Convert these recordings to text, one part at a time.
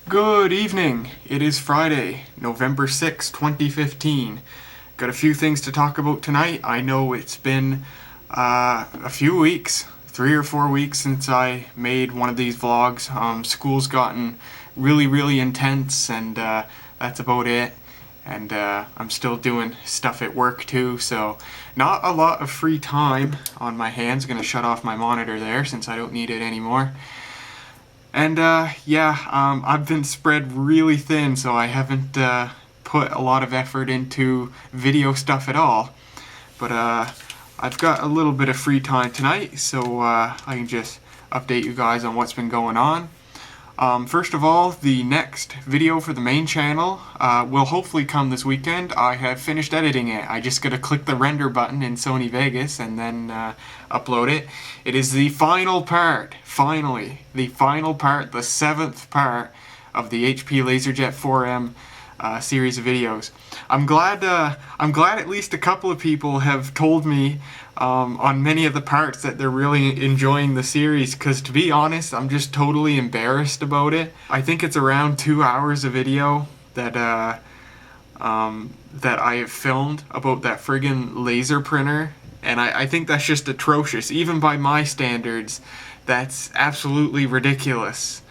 Good evening. It is Friday, November 6, 2015. Got a few things to talk about tonight. I know it's been a few weeks, 3 or 4 weeks since I made one of these vlogs. School's gotten really intense, and that's about it. And I'm still doing stuff at work too, so not a lot of free time on my hands. Gonna shut off my monitor there since I don't need it anymore. And I've been spread really thin, so I haven't put a lot of effort into video stuff at all. But I've got a little bit of free time tonight, so I can just update you guys on what's been going on. First of all, the next video for the main channel will hopefully come this weekend. I have finished editing it. I just gotta click the render button in Sony Vegas and then upload it. It is the final part, finally, the final part, the 7th part of the HP LaserJet 4M series of videos. I'm glad at least a couple of people have told me on many of the parts that they're really enjoying the series, because to be honest, I'm just totally embarrassed about it. I think it's around 2 hours of video that I have filmed about that friggin' laser printer, and I think that's just atrocious. Even by my standards, that's absolutely ridiculous.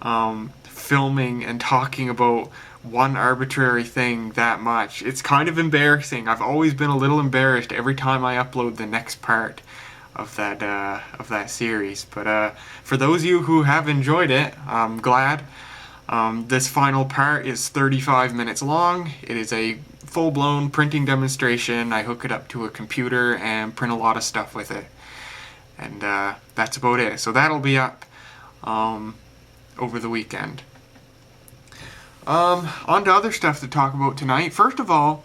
Filming and talking about one arbitrary thing that much. It's kind of embarrassing. I've always been a little embarrassed every time I upload the next part of that series. But for those of you who have enjoyed it, I'm glad. This final part is 35 minutes long. It is a full-blown printing demonstration. I hook it up to a computer and print a lot of stuff with it. And that's about it. So that'll be up over the weekend. On to other stuff to talk about tonight. First of all,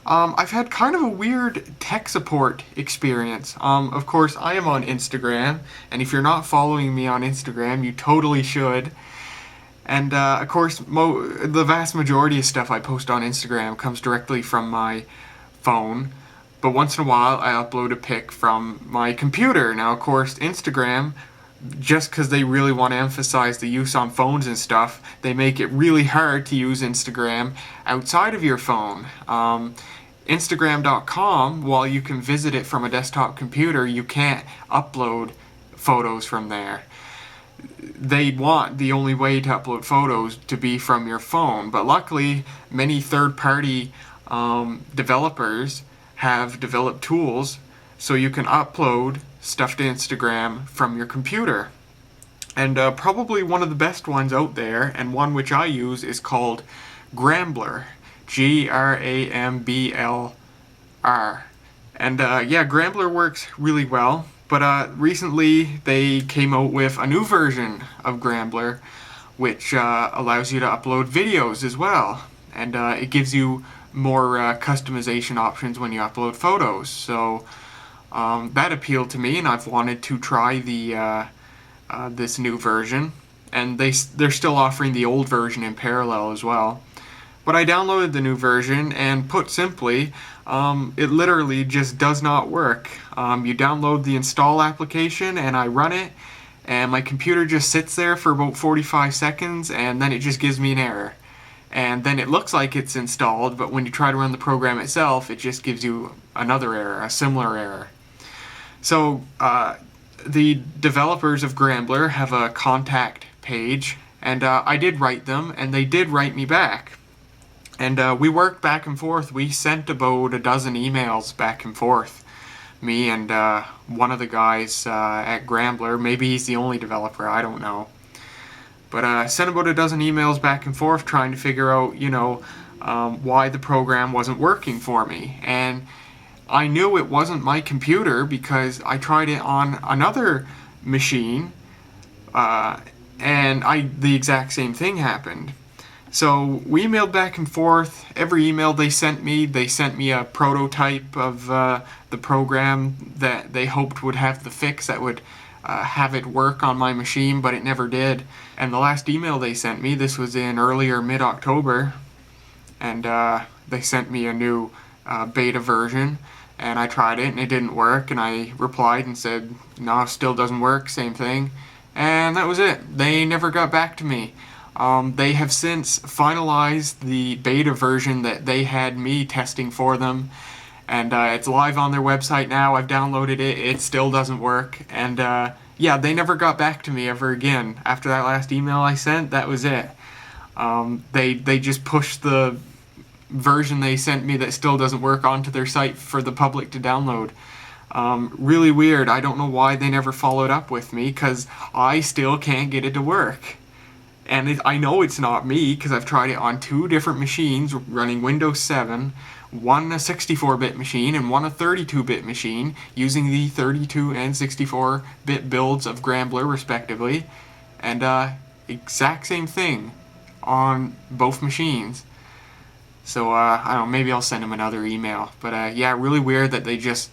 I've had kind of a weird tech support experience. Of course, I am on Instagram, and if you're not following me on Instagram, you totally should. And of course, the vast majority of stuff I post on Instagram comes directly from my phone, but once in a while I upload a pic from my computer. Now, of course, Instagram, just because they really want to emphasize the use on phones and stuff, they make it really hard to use Instagram outside of your phone. Instagram.com, while you can visit it from a desktop computer, you can't upload photos from there. They want the only way to upload photos to be from your phone, but luckily many third-party developers have developed tools so you can upload stuff to Instagram from your computer. And probably one of the best ones out there, and one which I use, is called Grambler. Grambler. And Grambler works really well, but recently they came out with a new version of Grambler, which allows you to upload videos as well. And it gives you more customization options when you upload photos. So that appealed to me, and I've wanted to try this new version. And they're still offering the old version in parallel as well. But I downloaded the new version, and put simply, it literally just does not work. You download the install application, and I run it, and my computer just sits there for about 45 seconds, and then it just gives me an error. And then it looks like it's installed, but when you try to run the program itself, it just gives you another error, a similar error. So the developers of Grambler have a contact page, and I did write them, and they did write me back. And we worked back and forth. We sent about a dozen emails back and forth. Me and one of the guys at Grambler. Maybe he's the only developer, I don't know. But I sent about a dozen emails back and forth trying to figure out, why the program wasn't working for me. And I knew it wasn't my computer because I tried it on another machine, and the exact same thing happened. So we emailed back and forth. Every email they sent me a prototype of the program that they hoped would have the fix that would have it work on my machine, but it never did. And the last email they sent me, this was in earlier mid-October, and they sent me a new beta version, and I tried it and it didn't work, and I replied and said, no, still doesn't work, same thing. And that was it. They never got back to me. They have since finalized the beta version that they had me testing for them, and it's live on their website now. I've downloaded it. It still doesn't work, and yeah, they never got back to me ever again. After that last email I sent, that was it. They just pushed the version they sent me that still doesn't work onto their site for the public to download. Really weird. I don't know why they never followed up with me, because I still can't get it to work. And I know it's not me, because I've tried it on 2 different machines running Windows 7, one a 64-bit machine and one a 32-bit machine, using the 32 and 64-bit builds of Grambler respectively, and exact same thing on both machines. So I don't know, maybe I'll send them another email. But yeah, really weird that they just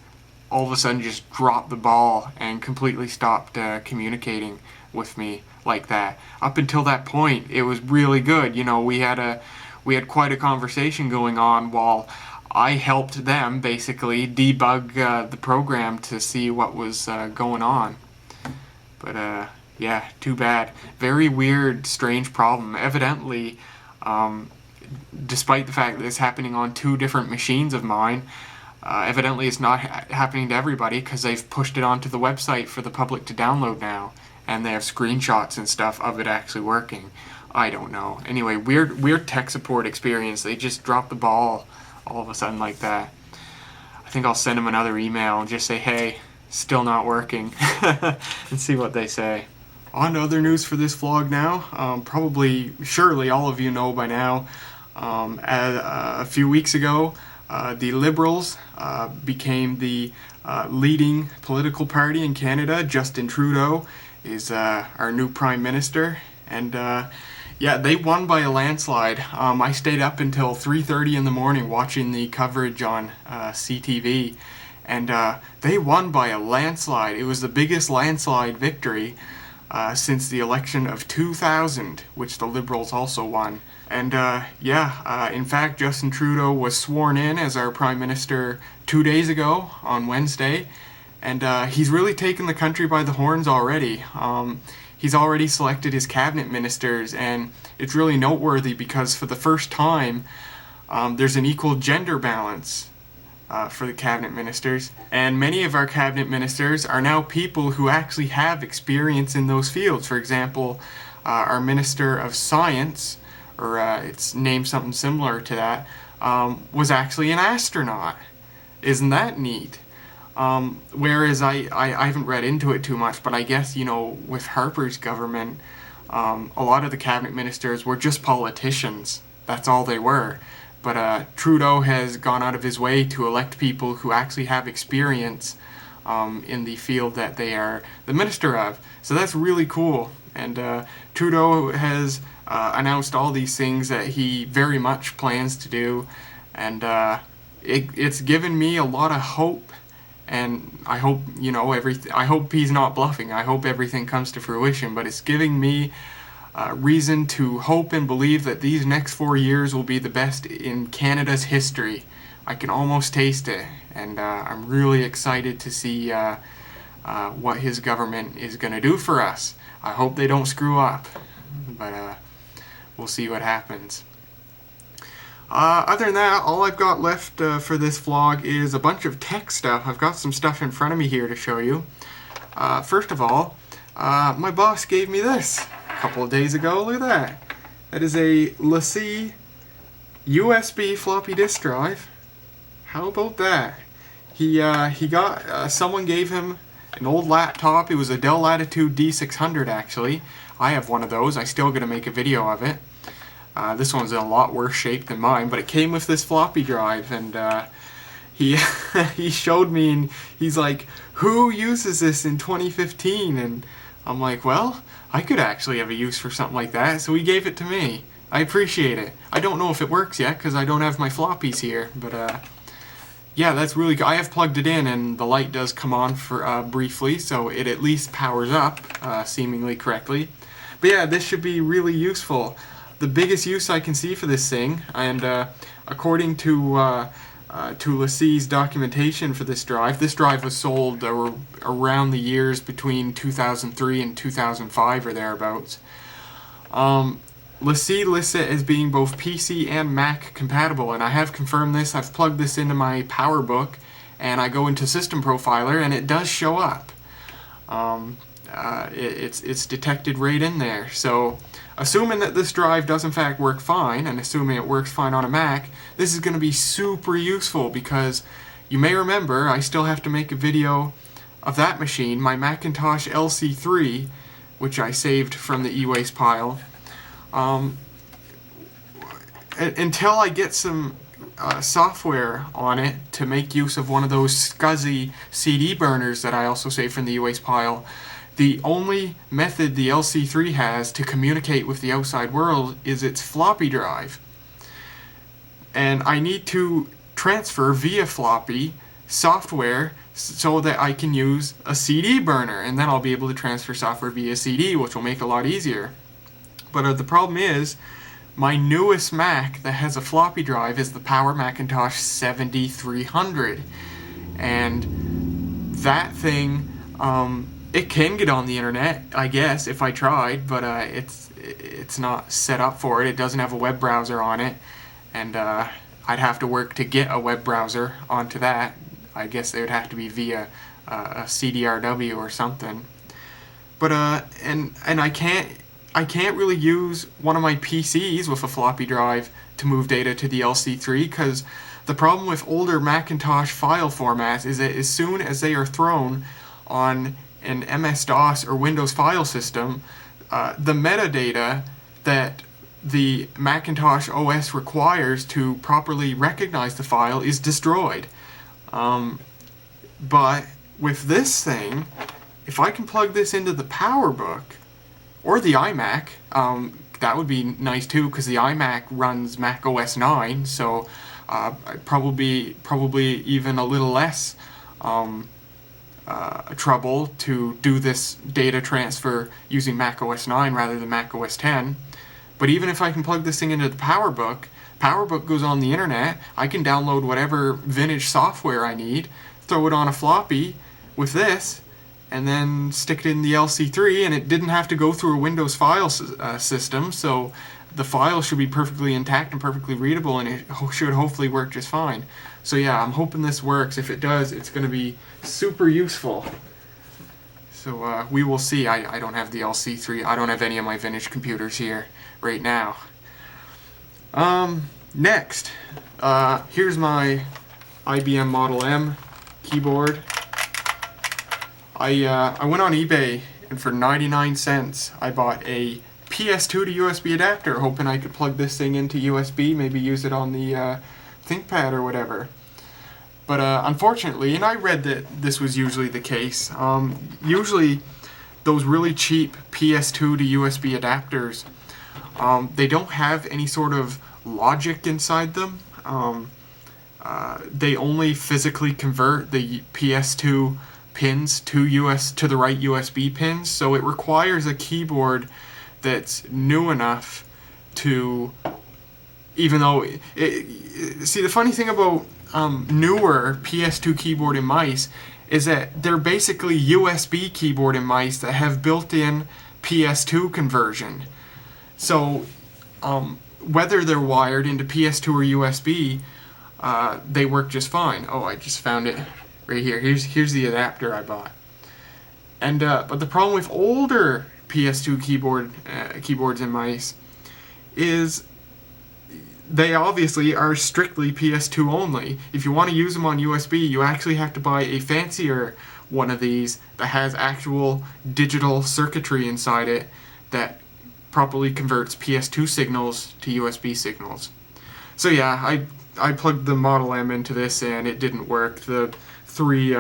all of a sudden just dropped the ball and completely stopped communicating with me like that. Up until that point, it was really good. You know, we had quite a conversation going on while I helped them basically debug the program to see what was going on. But yeah, too bad. Very weird, strange problem. Evidently, despite the fact that it's happening on 2 different machines of mine, evidently it's not happening to everybody, because they've pushed it onto the website for the public to download now, and they have screenshots and stuff of it actually working. I don't know. Anyway, weird tech support experience. They just dropped the ball all of a sudden like that. I think I'll send them another email and just say, hey, still not working, and see what they say. On to other news for this vlog now. Surely all of you know by now, a few weeks ago, the Liberals became the leading political party in Canada. Justin Trudeau is our new Prime Minister, and yeah, they won by a landslide. I stayed up until 3:30 in the morning watching the coverage on CTV, and they won by a landslide. It was the biggest landslide victory since the election of 2000, which the Liberals also won. And yeah, in fact, Justin Trudeau was sworn in as our Prime Minister 2 days ago on Wednesday, and he's really taken the country by the horns already. He's already selected his cabinet ministers, and it's really noteworthy because for the first time, there's an equal gender balance for the cabinet ministers, and many of our cabinet ministers are now people who actually have experience in those fields. For example, our Minister of Science, or it's named something similar to that, was actually an astronaut. Isn't that neat? Whereas I haven't read into it too much, but I guess, you know, with Harper's government, a lot of the cabinet ministers were just politicians. That's all they were. But Trudeau has gone out of his way to elect people who actually have experience in the field that they are the minister of. So that's really cool. And Trudeau has announced all these things that he very much plans to do. And it's given me a lot of hope. And I hope, you know, I hope he's not bluffing. I hope everything comes to fruition. But it's giving me reason to hope and believe that these next 4 years will be the best in Canada's history. I can almost taste it, and I'm really excited to see what his government is going to do for us. I hope they don't screw up, but we'll see what happens. Other than that, all I've got left for this vlog is a bunch of tech stuff. I've got some stuff in front of me here to show you. First of all, my boss gave me this a couple of days ago. Look at that. That is a LaCie USB floppy disk drive. How about that? He got, someone gave him an old laptop. It was a Dell Latitude D600 actually. I have one of those. I still gotta make a video of it. This one's in a lot worse shape than mine, but it came with this floppy drive, and he he showed me, and he's like, who uses this in 2015? And I'm like, well, I could actually have a use for something like that, so he gave it to me. I appreciate it. I don't know if it works yet, because I don't have my floppies here, but yeah, that's really good. I have plugged it in, and the light does come on for briefly, so it at least powers up, seemingly correctly. But yeah, this should be really useful. The biggest use I can see for this thing, and according to LaCie's documentation for this drive was sold around the years between 2003 and 2005 or thereabouts. LaCie lists it as being both PC and Mac compatible, and I have confirmed this. I've plugged this into my PowerBook, and I go into System Profiler, and it does show up. It's detected right in there. So, assuming that this drive does in fact work fine, and assuming it works fine on a Mac, this is going to be super useful because you may remember I still have to make a video of that machine, my Macintosh LC3, which I saved from the e-waste pile. Until I get some software on it to make use of one of those SCSI CD burners that I also saved from the e-waste pile, the only method the LC3 has to communicate with the outside world is its floppy drive. And I need to transfer via floppy software so that I can use a CD burner, and then I'll be able to transfer software via CD, which will make it a lot easier. But the problem is, my newest Mac that has a floppy drive is the Power Macintosh 7300. And that thing, it can get on the internet, I guess, if I tried, but it's not set up for it. It doesn't have a web browser on it, and I'd have to work to get a web browser onto that. I guess they would have to be via a CDRW or something. But and I can't really use one of my PCs with a floppy drive to move data to the LC3, because the problem with older Macintosh file formats is that as soon as they are thrown on an MS-DOS or Windows file system, the metadata that the Macintosh OS requires to properly recognize the file is destroyed. But with this thing, if I can plug this into the PowerBook or the iMac, that would be nice too, because the iMac runs Mac OS 9, so probably even a little less trouble to do this data transfer using Mac OS 9 rather than Mac OS 10. But even if I can plug this thing into the PowerBook, PowerBook goes on the internet, I can download whatever vintage software I need, throw it on a floppy with this, and then stick it in the LC3, and it didn't have to go through a Windows file system, so the file should be perfectly intact and perfectly readable, and it should hopefully work just fine. So yeah, I'm hoping this works. If it does, it's going to be super useful. So we will see. I don't have the LC3. I don't have any of my vintage computers here right now. Next, here's my IBM Model M keyboard. I went on eBay, and for 99 cents I bought a PS2 to USB adapter, hoping I could plug this thing into USB, maybe use it on the ThinkPad or whatever. But unfortunately, and I read that this was usually the case, usually those really cheap PS2 to USB adapters, they don't have any sort of logic inside them. They only physically convert the PS2 pins to the right USB pins, so it requires a keyboard that's new enough to, even though see, the funny thing about newer PS2 keyboard and mice is that they're basically USB keyboard and mice that have built-in PS2 conversion. So whether they're wired into PS2 or USB, they work just fine. Oh, I just found it right here. Here's the adapter I bought. And but the problem with older PS2 keyboards and mice is they obviously are strictly PS2 only. If you want to use them on USB, you actually have to buy a fancier one of these that has actual digital circuitry inside it that properly converts PS2 signals to USB signals. So yeah, I plugged the Model M into this and it didn't work. The three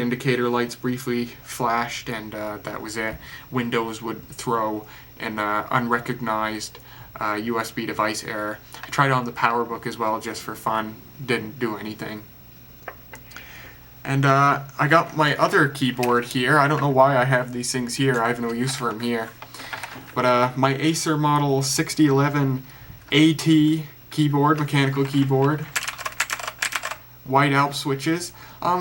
indicator lights briefly flashed, and that was it. Windows would throw an unrecognized USB device error. I tried it on the PowerBook as well just for fun. Didn't do anything. And I got my other keyboard here. I don't know why I have these things here. I have no use for them here. But my Acer Model 6011 AT keyboard, mechanical keyboard. White Alp switches.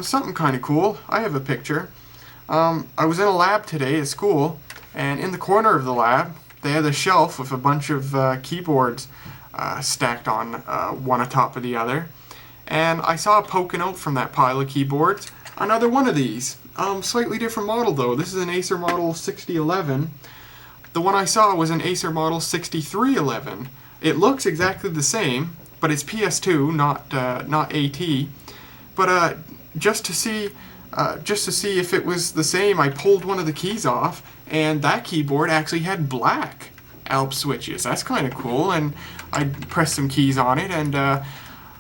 Something kind of cool. I have a picture. I was in a lab today at school, and in the corner of the lab they had a shelf with a bunch of keyboards stacked on one atop of the other. And I saw poking out from that pile of keyboards another one of these. Slightly different model though. This is an Acer model 6011. The one I saw was an Acer model 6311. It looks exactly the same, but it's PS2, not AT. But just to see if it was the same, I pulled one of the keys off, and that keyboard actually had black Alps switches. That's kind of cool, and I pressed some keys on it, and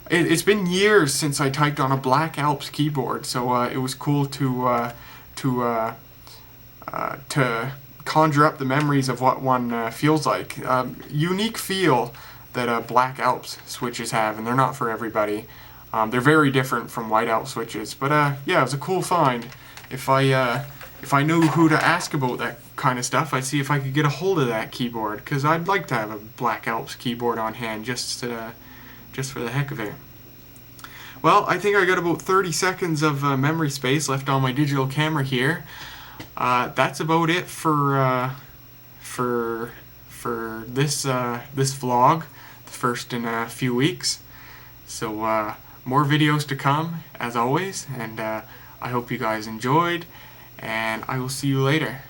it's been years since I typed on a black Alps keyboard, so it was cool to conjure up the memories of what one feels like. Unique feel that black Alps switches have, and they're not for everybody. They're very different from white Alps switches, but yeah, it was a cool find. If I knew who to ask about that kind of stuff, I'd see if I could get a hold of that keyboard, because I'd like to have a black Alps keyboard on hand just for the heck of it. Well, I think I got about 30 seconds of memory space left on my digital camera here. That's about it for this vlog, the first in a few weeks. So more videos to come, as always, and I hope you guys enjoyed, and I will see you later.